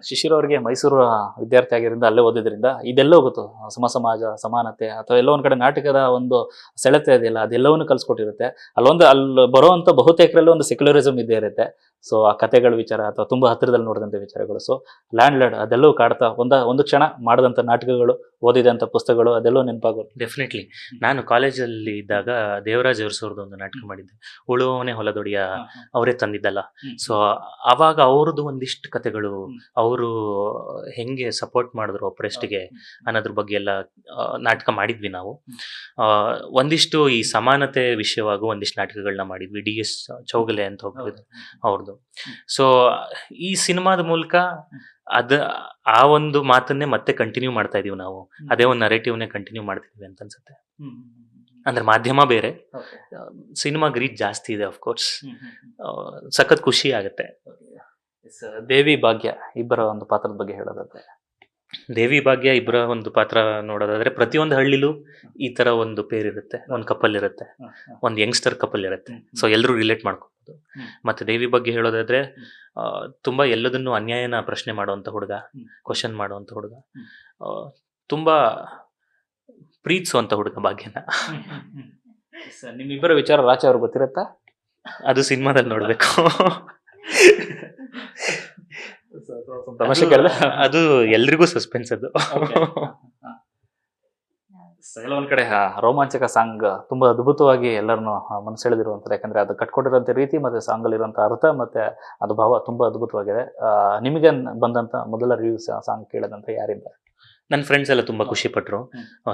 ಶಿಶಿರ್ ಅವರಿಗೆ ಮೈಸೂರು ವಿದ್ಯಾರ್ಥಿ ಆಗಿದ್ದರಿಂದ ಅಲ್ಲೇ ಓದಿದ್ರಿಂದ ಇದೆಲ್ಲೋ ಗೊತ್ತು, ಸಮಾಜ ಸಮಾನತೆ ಅಥವಾ ಎಲ್ಲೋ ಒಂದ್ ಕಡೆ ನಾಟಕದ ಒಂದು ಸೆಳೆತ ಇದೆಯಲ್ಲ ಅದೆಲ್ಲವನ್ನು ಕಲ್ಸ್ಕೊಟ್ಟಿರುತ್ತೆ. ಅಲ್ಲಿ ಬರುವಂತ ಬಹುತೇಕರಲ್ಲಿ ಒಂದು ಸೆಕ್ಯುಲರಿಸಮ್ ಇದ್ದೇ ಇರುತ್ತೆ. ಸೊ ಆ ಕಥೆಗಳ ವಿಚಾರ ಅಥವಾ ತುಂಬಾ ಹತ್ತಿರದಲ್ಲಿ ನೋಡಿದಂಥ ವಿಚಾರಗಳು, ಸೊ ಲ್ಯಾಂಡ್ ಲಾರ್ಡ್ ಅದೆಲ್ಲವೂ ಕಾಡ್ತಾ ಒಂದು ಕ್ಷಣ ಮಾಡಿದಂಥ ನಾಟಕಗಳು, ಓದಿದಂಥ ಪುಸ್ತಕಗಳು ಅದೆಲ್ಲೋ ನೆನಪಾಗೋದು. ಡೆಫಿನೆಟ್ಲಿ. ನಾನು ಕಾಲೇಜಲ್ಲಿ ಇದ್ದಾಗ ದೇವರಾಜ್ ಅರಸವ್ರದ್ದು ಒಂದು ನಾಟಕ ಮಾಡಿದ್ದೆ, ಉಳುವವನೇ ಹೊಲದೊಡೆಯ, ಅವರೇ ತಂದಿದ್ದಲ್ಲ. ಸೊ ಅವಾಗ ಅವ್ರದ್ದು ಒಂದಿಷ್ಟು ಕಥೆಗಳು, ಅವರು ಹೆಂಗೆ ಸಪೋರ್ಟ್ ಮಾಡಿದ್ರು ಅಪ್ರೆಸ್ಟ್ಗೆ ಅನ್ನೋದ್ರ ಬಗ್ಗೆ ಎಲ್ಲ ನಾಟಕ ಮಾಡಿದ್ವಿ ನಾವು. ಒಂದಿಷ್ಟು ಈ ಸಮಾನತೆ ವಿಷಯವಾಗೂ ಒಂದಿಷ್ಟು ನಾಟಕಗಳನ್ನ ಮಾಡಿದ್ವಿ. DS ಚೌಗಲೆ ಅಂತ ಹೋಗಿದ್ರು ಅವ್ರದ್ದು. ಸೊ ಈ ಸಿನಿಮಾದ ಮೂಲಕ ಆ ಒಂದು ಮಾತನ್ನೇ ಮತ್ತೆ ಕಂಟಿನ್ಯೂ ಮಾಡ್ತಾ ಇದೀವಿ ನಾವು. ಅದೇ ಒಂದು ನರೇಟಿವ್ನೇ ಕಂಟಿನ್ಯೂ ಮಾಡ್ತಿದೀವಿ ಅಂತ ಅನ್ಸುತ್ತೆ. ಅಂದ್ರೆ ಮಾಧ್ಯಮ ಬೇರೆ, ಸಿನಿಮಾಗ್ ರೀಚ್ ಜಾಸ್ತಿ ಇದೆ. ಅಫ್ಕೋರ್ಸ್ ಸಖತ್ ಖುಷಿ ಆಗುತ್ತೆ. ದೇವಿ ಭಾಗ್ಯ ಇಬ್ಬರ ಒಂದು ಪಾತ್ರದ ಬಗ್ಗೆ ಹೇಳೋದಾದ್ರೆ, ದೇವಿ ಭಾಗ್ಯ ಇಬ್ಬರ ಒಂದು ಪಾತ್ರ ನೋಡೋದಾದ್ರೆ, ಪ್ರತಿಯೊಂದು ಹಳ್ಳಿಲೂ ಈ ತರ ಒಂದು ಪೇರ್ ಇರುತ್ತೆ, ಒಂದು ಕಪಲ್ ಇರುತ್ತೆ, ಒಂದು ಯಂಗ್ಸ್ಟರ್ ಕಪಲ್ ಇರುತ್ತೆ. ಸೊ ಎಲ್ಲರೂ ರಿಲೇಟ್ ಮಾಡ್ಕೋಬಹುದು. ಮತ್ತೆ ದೇವಿ ಬಗ್ಗೆ ಹೇಳೋದಾದ್ರೆ, ತುಂಬಾ ಎಲ್ಲದನ್ನು ಅನ್ಯಾಯನ ಪ್ರಶ್ನೆ ಮಾಡುವಂತ ಹುಡುಗ, ಕ್ವಶನ್ ಮಾಡುವಂತ ಹುಡುಗ, ತುಂಬಾ ಪ್ರೀತಿಸುವಂತ ಹುಡುಗ ಭಾಗ್ಯನ. ನಿಮ್ಮಿಬ್ಬರ ವಿಚಾರ ರಾಚ ಅವ್ರಿಗೆ ಗೊತ್ತಿರತ್ತಾ? ಅದು ಸಿನಿಮಾದಲ್ಲಿ ನೋಡ್ಬೇಕು. ಅದು ಎಲ್ರಿಗೂ ಸಸ್ಪೆನ್ಸ್. ಅದು ಒಂದ್ ಕಡೆ ರೋಮಾಂಚಕ ಸಾಂಗ್ ತುಂಬಾ ಅದ್ಭುತವಾಗಿ ಎಲ್ಲರನ್ನು ಮನಸೆಳೆದಿರುವಂಥದ್ದು. ಯಾಕಂದ್ರೆ ಅದು ಕಟ್ಕೊಟ್ಟಿರುವಂತ ರೀತಿ ಮತ್ತೆ ಸಾಂಗ್ ಅಲ್ಲಿ ಇರುವಂತ ಅರ್ಥ ಮತ್ತೆ ಅದು ಭಾವ ತುಂಬಾ ಅದ್ಭುತವಾಗಿದೆ. ನಿಮಗೆ ಬಂದಂತ ಮೊದಲ ರಿವ್ಯೂ ಸಾಂಗ್ ಕೇಳದಂತ ಯಾರಿಂದ? ನನ್ನ ಫ್ರೆಂಡ್ಸ್ ಎಲ್ಲ ತುಂಬಾ ಖುಷಿ ಪಟ್ರು.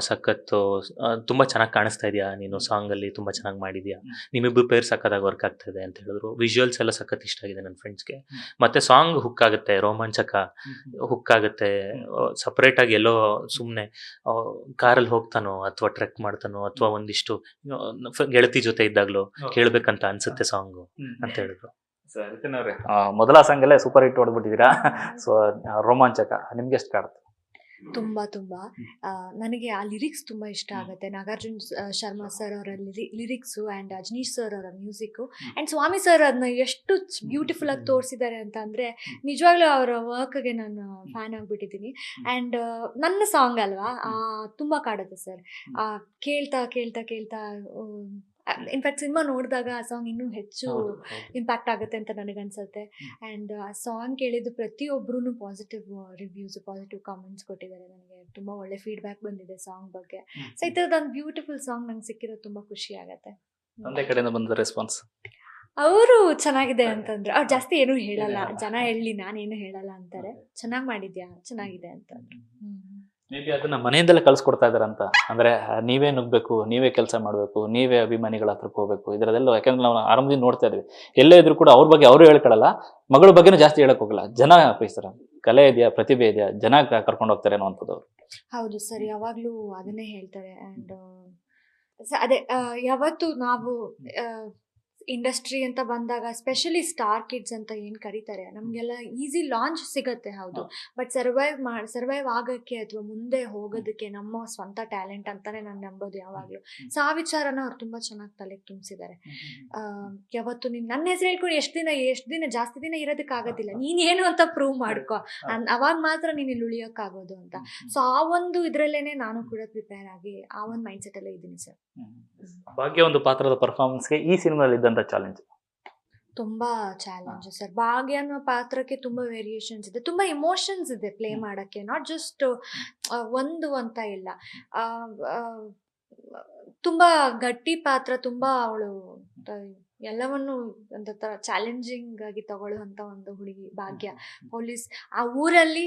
ಸಖತ್ತು, ತುಂಬಾ ಚೆನ್ನಾಗಿ ಕಾಣಿಸ್ತಾ ಇದೆಯಾ ನೀನು, ಸಾಂಗ್ ಅಲ್ಲಿ ತುಂಬಾ ಚೆನ್ನಾಗಿ ಮಾಡಿದ್ಯಾ, ನಿಮ್ಮಿಬ್ಬರು ಪೇರ್ ಸಖತ್ತಾಗಿ ವರ್ಕ್ ಆಗ್ತಾ ಇದೆ ಅಂತ ಹೇಳಿದ್ರು. ವಿಜುವಲ್ಸ್ ಎಲ್ಲ ಸಖತ್ ಇಷ್ಟ ಆಗಿದೆ ನನ್ನ ಫ್ರೆಂಡ್ಸ್ಗೆ. ಮತ್ತೆ ಸಾಂಗ್ ಹುಕ್ ಆಗುತ್ತೆ, ರೋಮಾಂಚಕ ಹುಕ್ ಆಗುತ್ತೆ. ಸಪರೇಟ್ ಆಗಿ ಎಲ್ಲೋ ಸುಮ್ನೆ ಕಾರಲ್ಲಿ ಹೋಗ್ತಾನೋ ಅಥವಾ ಟ್ರೆಕ್ ಮಾಡ್ತಾನೋ ಅಥವಾ ಒಂದಿಷ್ಟು ಗೆಳತಿ ಜೊತೆ ಇದ್ದಾಗ್ಲೂ ಕೇಳ್ಬೇಕಂತ ಅನ್ಸುತ್ತೆ ಸಾಂಗು ಅಂತ ಹೇಳಿದ್ರು. ಮೊದಲ ಸಾಂಗ್ ಅಲ್ಲೇ ಸೂಪರ್ ಹಿಟ್ ಹೊಡೆದ್ಬಿಟ್ಟಿದ್ದೀರಾ. ಸೊ ರೋಮಾಂಚಕ ನಿಮ್ಗೆ ಎಷ್ಟು ಕಾಡುತ್ತೆ? ತುಂಬ ನನಗೆ ಆ ಲಿರಿಕ್ಸ್ ತುಂಬ ಇಷ್ಟ ಆಗುತ್ತೆ. ನಾಗಾರ್ಜುನ್ ಶರ್ಮಾ ಸರ್ ಅವರ ಲಿರಿಕ್ಸು ಆ್ಯಂಡ್ ಅಜನೀಶ್ ಸರ್ ಅವರ ಮ್ಯೂಸಿಕ್ಕು ಆ್ಯಂಡ್ ಸ್ವಾಮಿ ಸರ್ ಅದನ್ನ ಎಷ್ಟು ಬ್ಯೂಟಿಫುಲ್ ಆಗಿ ತೋರಿಸಿದ್ದಾರೆ ಅಂತ ಅಂದರೆ ನಿಜವಾಗ್ಲೂ ಅವರ ವರ್ಕ್ಗೆ ನಾನು ಫ್ಯಾನ್ ಆಗಿಬಿಟ್ಟಿದ್ದೀನಿ. ಆ್ಯಂಡ್ ನನ್ನ ಸಾಂಗ್ ಅಲ್ವಾ, ತುಂಬ ಕಾಡುತ್ತೆ ಸರ್. ಕೇಳ್ತಾ ಕೇಳ್ತಾ ಕೇಳ್ತಾ ಇನ್ಫ್ಯಾಕ್ಟ್ ಸಿನಿಮಾ ನೋಡಿದಾಗ ಆ ಸಾಂಗ್ ಇನ್ನೂ ಹೆಚ್ಚು ಇಂಪ್ಯಾಕ್ಟ್ ಆಗುತ್ತೆ ಅಂತ ನನಗನ್ಸುತ್ತೆ. ಆ್ಯಂಡ್ ಆ ಸಾಂಗ್ ಕೇಳಿದ್ದು ಪ್ರತಿಯೊಬ್ಬರೂ ಪಾಸಿಟಿವ್ ರಿವ್ಯೂಸ್, ಪಾಸಿಟಿವ್ ಕಾಮೆಂಟ್ಸ್ ಕೊಟ್ಟಿದ್ದಾರೆ. ನನಗೆ ತುಂಬ ಒಳ್ಳೆ ಫೀಡ್ಬ್ಯಾಕ್ ಬಂದಿದೆ ಸಾಂಗ್ ಬಗ್ಗೆ. ಸೊ ಈ ಥರದೊಂದು ಬ್ಯೂಟಿಫುಲ್ ಸಾಂಗ್ ನಂಗೆ ಸಿಕ್ಕಿರೋದು ತುಂಬ ಖುಷಿ ಆಗುತ್ತೆ. ತಂದೆ ಕಡೆಯಿಂದ ಬಂದ ರೆಸ್ಪಾನ್ಸ್? ಅವರು ಚೆನ್ನಾಗಿದೆ ಅಂತಂದ್ರೆ, ಅವ್ರು ಜಾಸ್ತಿ ಏನೂ ಹೇಳಲ್ಲ, ಜನ ಹೇಳಲಿ ನಾನೇನು ಹೇಳಲ್ಲ ಅಂತಾರೆ. ಚೆನ್ನಾಗಿ ಮಾಡಿದ್ಯಾ, ಚೆನ್ನಾಗಿದೆ ಅಂತಂದ್ರು. ಮೇ ಬಿ ಅದನ್ನ ಮನೆಯಿಂದಲೇ ಕಳ್ಸಿಕೊಡ್ತಾ ಇದಾರಂತ. ಅಂದ್ರೆ ನೀವೇ ನುಗ್ಬೇಕು, ನೀವೇ ಕೆಲಸ ಮಾಡ್ಬೇಕು, ನೀವೇ ಅಭಿಮಾನಿಗಳ ಹತ್ರಕ್ಕೆ ಹೋಗ್ಬೇಕು, ಇದರದೆಲ್ಲ. ಯಾಕಂದ್ರೆ ನಾವು ಆರಂಭದಿಂದ ನೋಡ್ತಾ ಇದ್ವಿ, ಎಲ್ಲೇ ಇದ್ರು ಕೂಡ ಅವ್ರ ಬಗ್ಗೆ ಅವರು ಹೇಳ್ಕೊಳಲ್ಲ, ಮಗಳ ಬಗ್ಗೆನೂ ಜಾಸ್ತಿ ಹೇಳಕ್ ಹೋಗಲ್ಲ. ಜನ ಪ್ರೀತಿಸ್ತಾರ, ಕಲೆ ಇದೆಯಾ, ಪ್ರತಿಭೆ ಇದೆಯಾ, ಜನ ಕರ್ಕೊಂಡು ಹೋಗ್ತಾರೆ ಅನ್ನೋಂಥದ್ದು. ಹೌದು ಸರ್, ಯಾವಾಗಲೂ ಅದನ್ನೇ ಹೇಳ್ತಾರೆ. ಆ್ಯಂಡ್ ಅದೇ ಯಾವತ್ತು ನಾವು ಇಂಡಸ್ಟ್ರಿ ಅಂತ ಬಂದಾಗ ಸ್ಪೆಷಲಿ ಸ್ಟಾರ್ ಕಿಡ್ಸ್ ಅಂತ ಏನು ಕರೀತಾರೆ, ನಮಗೆಲ್ಲ ಈಸಿ ಲಾಂಚ್ ಸಿಗುತ್ತೆ. ಹೌದು, ಬಟ್ ಸರ್ವೈವ್ ಆಗೋಕ್ಕೆ ಅಥವಾ ಮುಂದೆ ಹೋಗೋದಕ್ಕೆ ನಮ್ಮ ಸ್ವಂತ ಟ್ಯಾಲೆಂಟ್ ಅಂತಾನೆ ನಾನು ನಂಬೋದು ಯಾವಾಗಲೂ. ಸೊ ಆ ವಿಚಾರನ ಅವ್ರು ತುಂಬ ಚೆನ್ನಾಗಿ ತಲೆಗೆ ತುಂಬಿಸಿದ್ದಾರೆ. ಯಾವತ್ತು ನೀನು ನನ್ನ ಹೆಸರು ಹೇಳ್ಕೊಂಡು ಎಷ್ಟು ದಿನ ಜಾಸ್ತಿ ದಿನ ಇರೋದಕ್ಕಾಗೋದಿಲ್ಲ, ನೀನೇನು ಅಂತ ಪ್ರೂವ್ ಮಾಡ್ಕೊ, ಅವಾಗ ಮಾತ್ರ ನೀನು ಇಲ್ಲಿ ಉಳಿಯೋಕ್ಕಾಗೋದು ಅಂತ. ಸೊ ಆ ಒಂದು ಇದರಲ್ಲೇನೆ ನಾನು ಕೂಡ ಪ್ರಿಪೇರ್ ಆಗಿ ಆ ಒಂದು ಮೈಂಡ್ ಸೆಟ್ಟಲ್ಲೇ ಇದ್ದೀನಿ ಸರ್. ಭಾಗ್ಯ ಒಂದು ಪಾತ್ರದ ಪರ್ಫಾರ್ಮೆನ್ಸ್ಗೆ ಈ ಸಿನಿಮಾದಲ್ಲಿ ಇದ್ದಂಥ ಚಾಲೆಂಜ್? ತುಂಬ ಚಾಲೆಂಜ್ ಸರ್. ಭಾಗ್ಯ ಅನ್ನೋ ಪಾತ್ರಕ್ಕೆ ತುಂಬ ವೇರಿಯೇಷನ್ಸ್ ಇದೆ, ತುಂಬ ಇಮೋಷನ್ಸ್ ಇದೆ ಪ್ಲೇ ಮಾಡೋಕ್ಕೆ. ನಾಟ್ ಜಸ್ಟ್ ಒಂದು ಅಂತ ಇಲ್ಲ, ತುಂಬ ಗಟ್ಟಿ ಪಾತ್ರ. ತುಂಬ ಅವಳು ಎಲ್ಲವನ್ನು ಒಂದು ಥರ ಚಾಲೆಂಜಿಂಗ್ ಆಗಿ ತಗೊಳ್ಳುವಂಥ ಒಂದು ಹುಡುಗಿ ಭಾಗ್ಯ. ಪೊಲೀಸ್, ಆ ಊರಲ್ಲಿ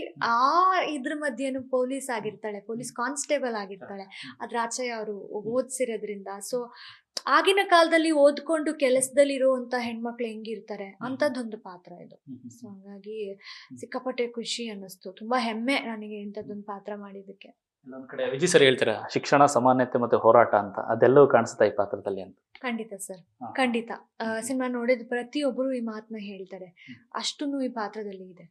ಇದ್ರ ಮಧ್ಯೆನೂ ಪೊಲೀಸ್ ಆಗಿರ್ತಾಳೆ, ಪೊಲೀಸ್ ಕಾನ್ಸ್ಟೇಬಲ್ ಆಗಿರ್ತಾಳೆ. ಅದ್ರ ಆಚೆ ಅವರು ಓದಿಸಿರೋದ್ರಿಂದ. ಸೊ ಆಗಿನ ಕಾಲದಲ್ಲಿ ಓದ್ಕೊಂಡು ಕೆಲಸದಲ್ಲಿರುವಂಥ ಹೆಣ್ಮಕ್ಳು ಹೆಂಗಿರ್ತಾರೆ ಅಂಥದ್ದೊಂದು ಪಾತ್ರ ಇದು. ಸೊ ಹಾಗಾಗಿ ಸಿಕ್ಕಾಪಟ್ಟೆ ಖುಷಿ ಅನ್ನಿಸ್ತು, ತುಂಬ ಹೆಮ್ಮೆ ನನಗೆ ಇಂಥದ್ದೊಂದು ಪಾತ್ರ ಮಾಡಿದ್ದಕ್ಕೆ. ಇನ್ನೊಂದು ಕಡೆ ವಿಜಯ್ ಸರ್ ಹೇಳ್ತಾರೆ ಶಿಕ್ಷಣ, ಸಮಾನತೆ ಮತ್ತೆ ಹೋರಾಟ ಅಂತ, ಅದೆಲ್ಲವೂ ಕಾಣಿಸ್ತಾ ಈ ಪಾತ್ರದಲ್ಲಿ ಅಂತ. ಖಂಡಿತ ಸರ್, ಖಂಡಿತ. ಸಿನಿಮಾ ನೋಡಿದ ಪ್ರತಿಯೊಬ್ಬರು ಈ ಮಾತನ್ನ ಹೇಳ್ತಾರೆ, ಅಷ್ಟೂ ಈ ಪಾತ್ರದಲ್ಲಿ ಇದೆ.